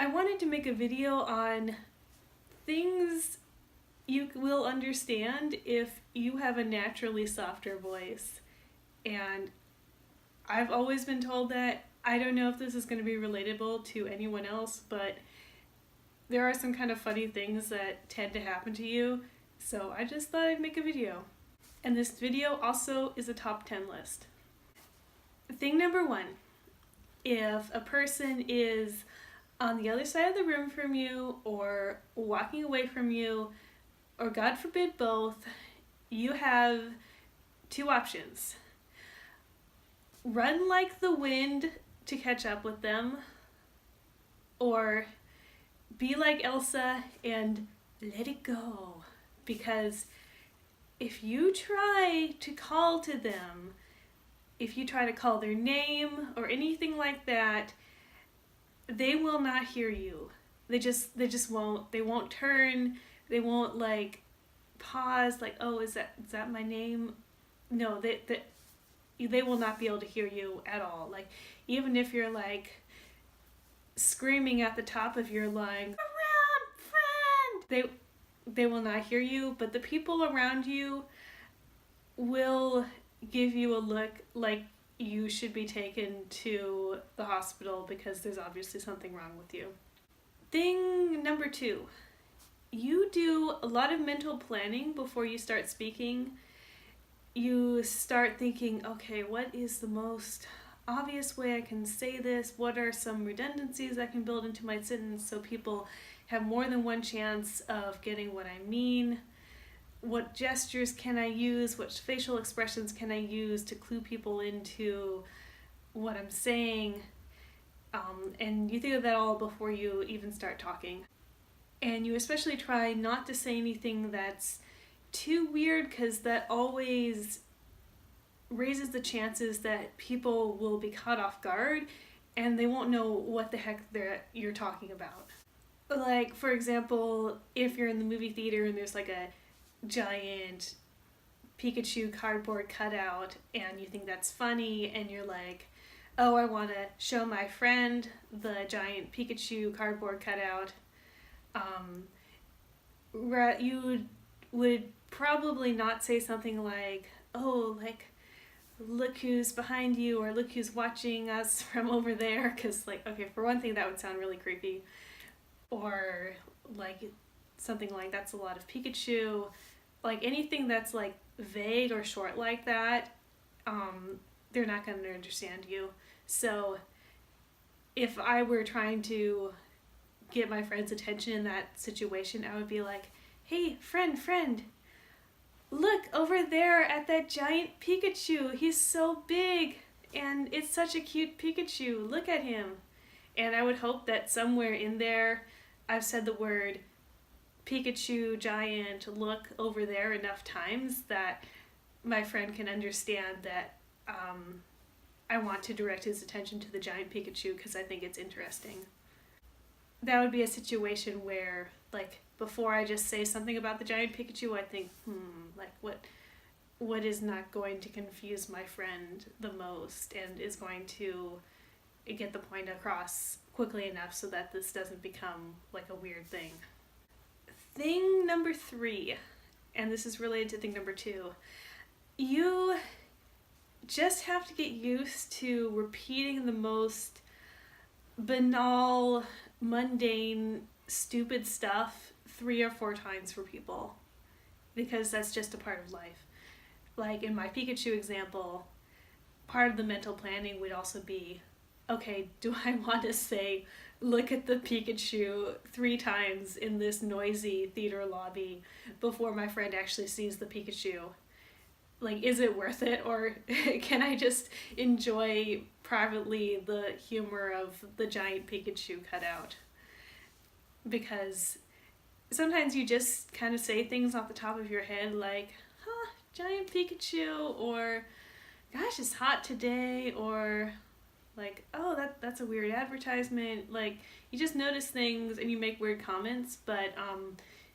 I wanted to make a video on things you will understand if you have a naturally softer voice. And I've always been told that. I don't know if this is going to be relatable to anyone else, but there are some kind of funny things that tend to happen to you, so I just thought I'd make a video. And this video also is a top 10 list. Thing number 1, if a person is on the other side of the room from you or walking away from you, or God forbid both, you have 2 options. Run like the wind to catch up with them, or be like Elsa and let it go. Because if you try to call to them, if you try to call their name or anything like that, they will not hear you. They just won't. They won't turn. They won't pause. Oh, is that my name? No, they will not be able to hear you at all. Even if you're screaming at the top of your lungs, around friend, they will not hear you. But the people around you will give you a look like you should be taken to the hospital because there's obviously something wrong with you. Thing number 2, you do a lot of mental planning before you start speaking. You start thinking, okay, what is the most obvious way I can say this? What are some redundancies I can build into my sentence so people have more than one chance of getting what I mean? What gestures can I use? What facial expressions can I use to clue people into what I'm saying? And you think of that all before you even start talking. And you especially try not to say anything that's too weird, because that always raises the chances that people will be caught off guard and they won't know what the heck you're talking about. For example, if you're in the movie theater and there's a giant Pikachu cardboard cutout and you think that's funny and you're like, oh, I want to show my friend the giant Pikachu cardboard cutout, you would probably not say something like, oh, look who's behind you, or look who's watching us from over there, because okay, for one thing, that would sound really creepy. Or something like, that's a lot of Pikachu. Anything that's vague or short like that, they're not going to understand you. So if I were trying to get my friend's attention in that situation, I would be like, hey, friend, look over there at that giant Pikachu. He's so big and it's such a cute Pikachu. Look at him. And I would hope that somewhere in there I've said the word Pikachu, giant, look over there enough times that my friend can understand that I want to direct his attention to the giant Pikachu because I think it's interesting. That would be a situation where, before I just say something about the giant Pikachu, I think, what is not going to confuse my friend the most and is going to get the point across quickly enough so that this doesn't become a weird thing. Thing number 3, and this is related to thing number 2, you just have to get used to repeating the most banal, mundane, stupid stuff 3 or 4 times for people, because that's just a part of life. In my Pikachu example, part of the mental planning would also be, okay, do I want to say, look at the Pikachu 3 times in this noisy theater lobby before my friend actually sees the Pikachu? Is it worth it, or can I just enjoy privately the humor of the giant Pikachu cutout? Because sometimes you just kind of say things off the top of your head giant Pikachu, or gosh, it's hot today, or oh, that's a weird advertisement. You just notice things and you make weird comments, but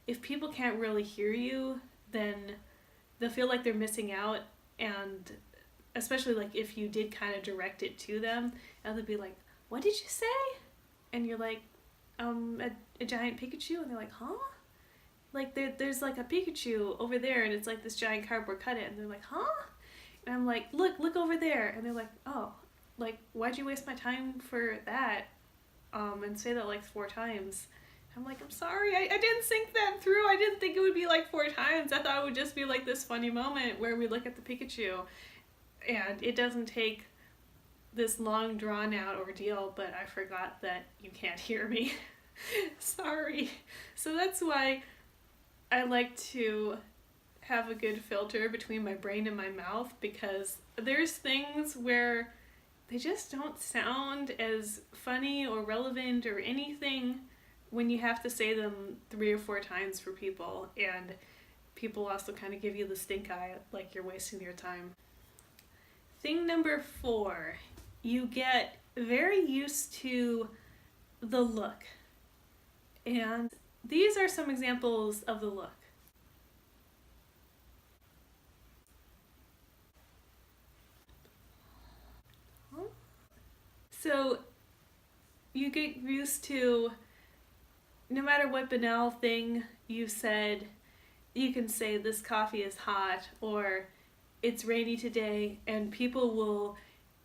if people can't really hear you, then they'll feel like they're missing out, and especially if you did kind of direct it to them, and they'll be like, what did you say? And you're like, a giant Pikachu? And they're like, huh? Like, there's like a Pikachu over there, and it's like this giant cardboard cutout. And they're like, huh? And I'm like, look over there. And they're like, oh, like, why'd you waste my time for that? And say that like 4 times. I'm like, I'm sorry, I didn't think that through. I didn't think it would be like 4 times. I thought it would just be like this funny moment where we look at the Pikachu. And it doesn't take this long drawn out ordeal, but I forgot that you can't hear me. Sorry. So that's why I like to have a good filter between my brain and my mouth, because there's things where they just don't sound as funny or relevant or anything when you have to say them 3 or 4 times for people, and people also kind of give you the stink eye, like you're wasting your time. Thing number 4, you get very used to the look. And these are some examples of the look. So you get used to, no matter what banal thing you said, you can say this coffee is hot or it's rainy today, and people will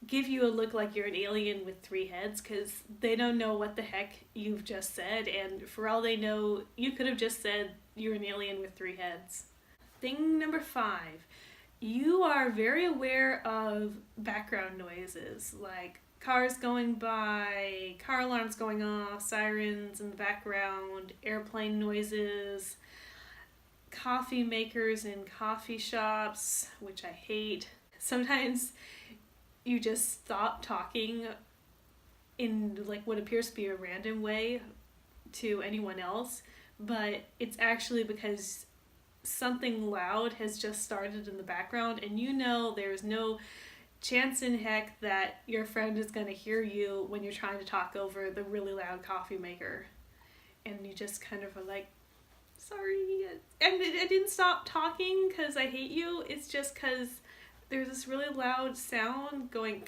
give you a look like you're an alien with 3 heads, because they don't know what the heck you've just said, and for all they know, you could have just said you're an alien with 3 heads. Thing number 5, you are very aware of background noises, like cars going by, car alarms going off, sirens in the background, airplane noises, coffee makers in coffee shops, which I hate. Sometimes you just stop talking in like what appears to be a random way to anyone else, but it's actually because something loud has just started in the background, and you know there's no chance in heck that your friend is going to hear you when you're trying to talk over the really loud coffee maker. And you just kind of are like, sorry. And I didn't stop talking because I hate you. It's just because there's this really loud sound going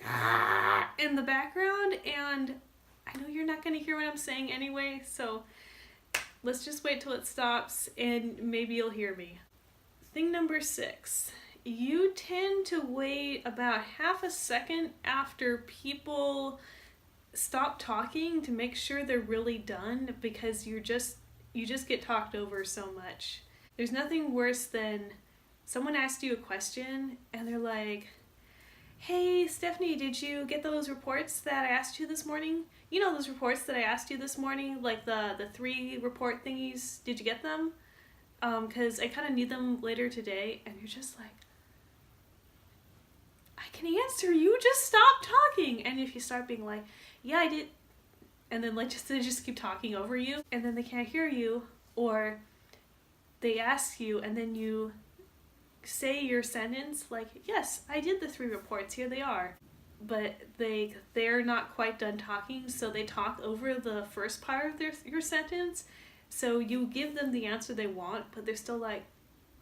in the background, and I know you're not going to hear what I'm saying anyway, so let's just wait till it stops and maybe you'll hear me. Thing number 6. You tend to wait about half a second after people stop talking to make sure they're really done, because you just get talked over so much. There's nothing worse than someone asks you a question and they're like, hey, Stephanie, did you get those reports that I asked you this morning? You know those reports that I asked you this morning, like the 3 report thingies, did you get them? Because I kind of need them later today. And you're just like, I can answer you, just stop talking. And if you start being like, yeah, I did, and then like they just keep talking over you, and then they can't hear you, or they ask you and then you say your sentence like, yes, I did the 3 reports, here they are, but they're not quite done talking, so they talk over the first part of your sentence, so you give them the answer they want, but they're still like,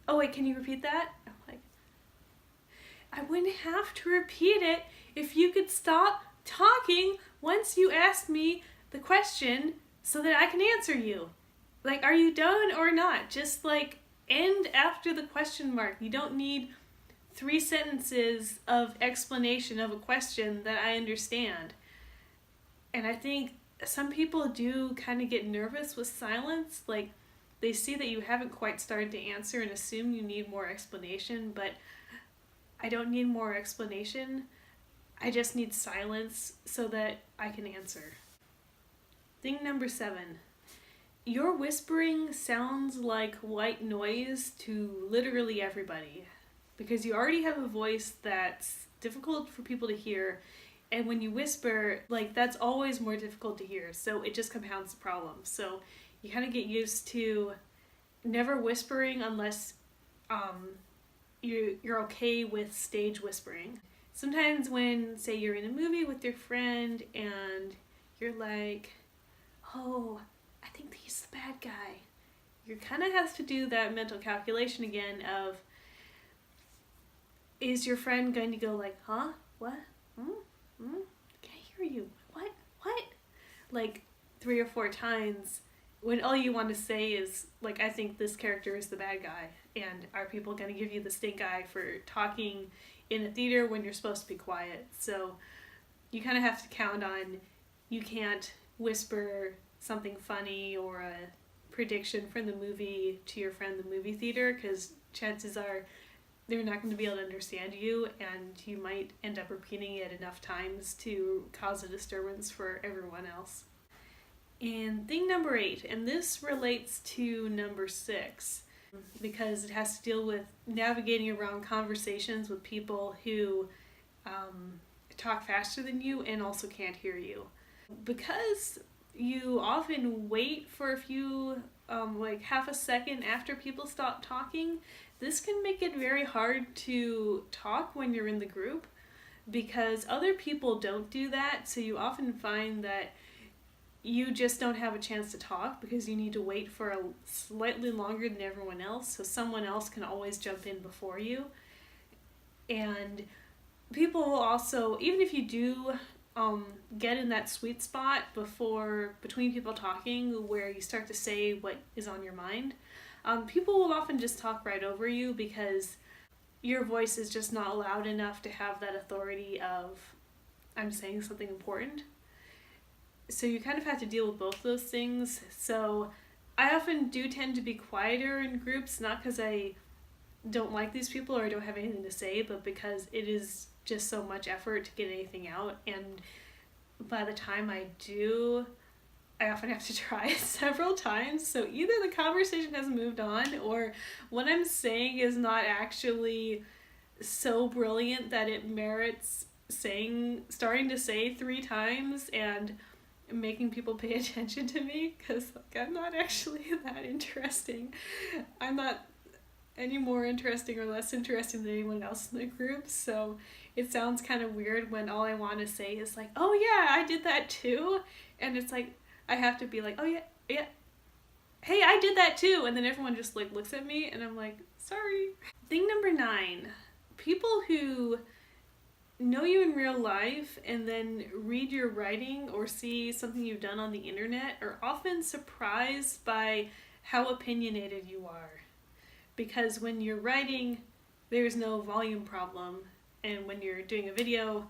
oh wait, can you repeat that? I'm like, I wouldn't have to repeat it if you could stop talking once you asked me the question so that I can answer you. Like, are you done or not? Just like end after the question mark. You don't need 3 sentences of explanation of a question that I understand. And I think some people do kind of get nervous with silence. Like, they see that you haven't quite started to answer and assume you need more explanation, but I don't need more explanation. I just need silence so that I can answer. Thing number 7. Your whispering sounds like white noise to literally everybody, because you already have a voice that's difficult for people to hear, and when you whisper, like, that's always more difficult to hear, so it just compounds the problem. So you kind of get used to never whispering unless you're okay with stage whispering. Sometimes when, say, you're in a movie with your friend and you're like, oh, I think he's the bad guy. You kind of have to do that mental calculation again of, is your friend going to go like, huh? What? Can't hear you. What? Like, 3 or 4 times when all you want to say is, like, I think this character is the bad guy, and are people going to give you the stink eye for talking in a theater when you're supposed to be quiet? So you kind of have to count on, you can't whisper something funny or a prediction from the movie to your friend in the movie theater, because chances are they're not going to be able to understand you, and you might end up repeating it enough times to cause a disturbance for everyone else. And thing number 8, and this relates to number 6, because it has to deal with navigating around conversations with people who talk faster than you and also can't hear you. Because you often wait for a few, like half a second after people stop talking, this can make it very hard to talk when you're in the group, because other people don't do that, so you often find that you just don't have a chance to talk because you need to wait for a slightly longer than everyone else, so someone else can always jump in before you. And people will also, even if you do get in that sweet spot between people talking where you start to say what is on your mind, people will often just talk right over you because your voice is just not loud enough to have that authority of, I'm saying something important. So you kind of have to deal with both those things. So I often do tend to be quieter in groups, not because I don't like these people or I don't have anything to say, but because it is just so much effort to get anything out. And by the time I do, I often have to try it several times. So either the conversation has moved on, or what I'm saying is not actually so brilliant that it merits starting to say 3 times and making people pay attention to me, because I'm not actually that interesting. I'm not any more interesting or less interesting than anyone else in the group, so it sounds kind of weird when all I want to say is like, oh yeah, I did that too, and it's like I have to be like, oh yeah, hey, I did that too, and then everyone just like looks at me and I'm like, sorry. Thing number 9, people who know you in real life and then read your writing or see something you've done on the internet are often surprised by how opinionated you are. Because when you're writing, there's no volume problem, and when you're doing a video,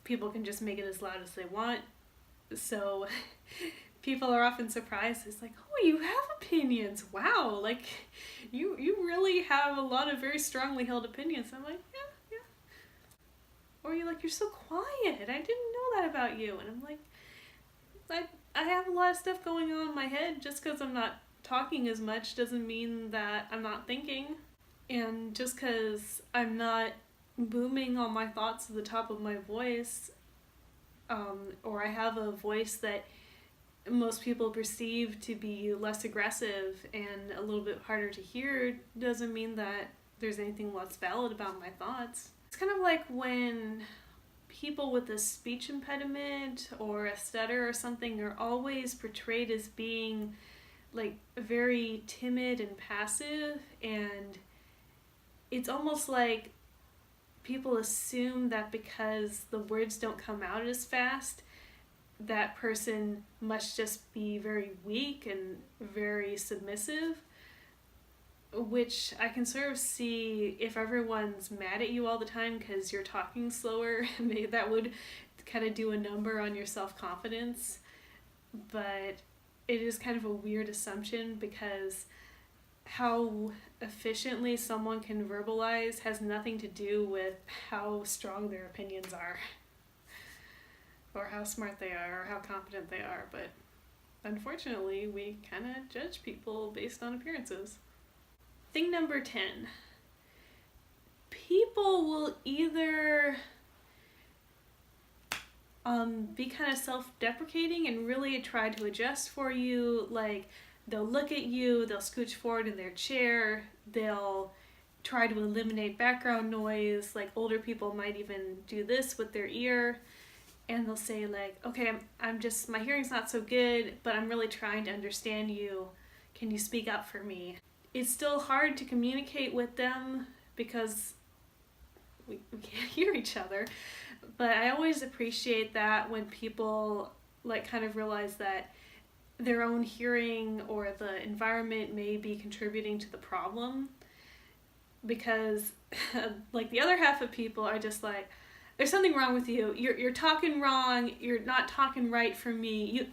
people can just make it as loud as they want. So people are often surprised. It's like, oh, you have opinions. Wow, like you really have a lot of very strongly held opinions. I'm like, yeah. Or you're like, you're so quiet. I didn't know that about you. And I'm like, I have a lot of stuff going on in my head. Just because I'm not talking as much doesn't mean that I'm not thinking. And just because I'm not booming all my thoughts at the top of my voice, or I have a voice that most people perceive to be less aggressive and a little bit harder to hear, doesn't mean that there's anything less valid about my thoughts. It's kind of like when people with a speech impediment or a stutter or something are always portrayed as being like very timid and passive, and it's almost like people assume that because the words don't come out as fast, that person must just be very weak and very submissive, which I can sort of see if everyone's mad at you all the time because you're talking slower, that would kind of do a number on your self-confidence. But it is kind of a weird assumption, because how efficiently someone can verbalize has nothing to do with how strong their opinions are, or how smart they are, or how competent they are. But unfortunately, we kind of judge people based on appearances. Thing number 10. People will either be kind of self-deprecating and really try to adjust for you. Like, they'll look at you, they'll scooch forward in their chair, they'll try to eliminate background noise. Like, older people might even do this with their ear, and they'll say like, okay, I'm just, my hearing's not so good, but I'm really trying to understand you. Can you speak up for me? It's still hard to communicate with them because we can't hear each other. But I always appreciate that when people like kind of realize that their own hearing or the environment may be contributing to the problem, because like the other half of people are just like, there's something wrong with you. You're talking wrong. You're not talking right for me. You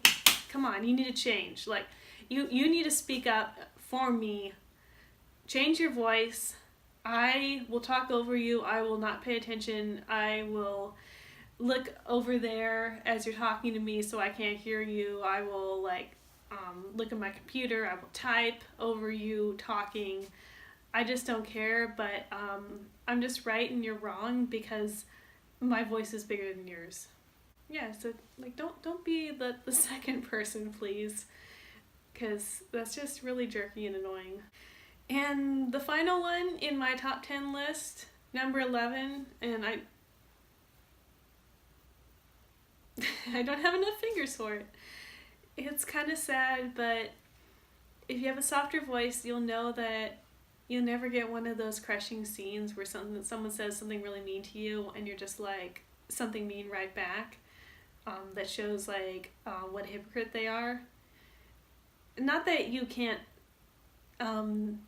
come on, you need to change. Like you need to speak up for me. Change your voice. I will talk over you. I will not pay attention. I will look over there as you're talking to me so I can't hear you. I will look at my computer. I will type over you talking. I just don't care, but I'm just right and you're wrong because my voice is bigger than yours. Yeah, so like don't be the second person, please, because that's just really jerky and annoying. And the final one in my top 10 list, number 11, and I don't have enough fingers for it. It's kind of sad, but if you have a softer voice, you'll know that you'll never get one of those crushing scenes where someone says something really mean to you and you're just like something mean right back. That shows what a hypocrite they are. Not that you can't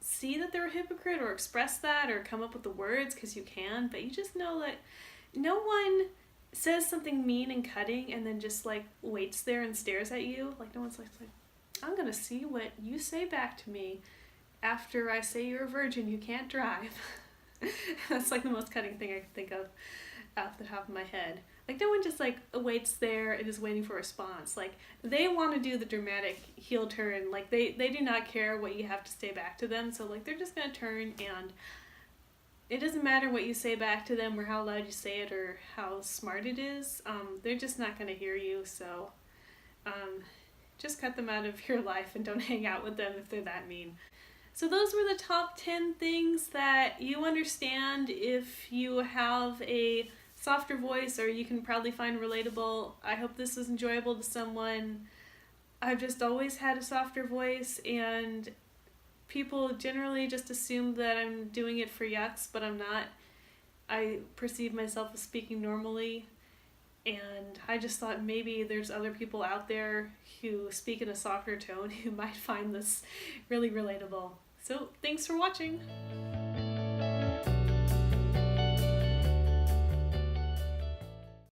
see that they're a hypocrite or express that or come up with the words, because you can, but you just know that no one says something mean and cutting and then just like waits there and stares at you. Like no one's like I'm gonna see what you say back to me after I say you're a virgin, you can't drive. That's like the most cutting thing I can think of off the top of my head. Like no one just like waits there and is waiting for a response. Like they want to do the dramatic heel turn. Like they do not care what you have to say back to them. So like they're just gonna turn, and it doesn't matter what you say back to them or how loud you say it or how smart it is. They're just not gonna hear you. So just cut them out of your life and don't hang out with them if they're that mean. So those were the top 10 things that you understand if you have a softer voice, or you can probably find relatable. I hope this was enjoyable to someone. I've just always had a softer voice, and people generally just assume that I'm doing it for yucks, but I'm not. I perceive myself as speaking normally, and I just thought maybe there's other people out there who speak in a softer tone who might find this really relatable. So thanks for watching.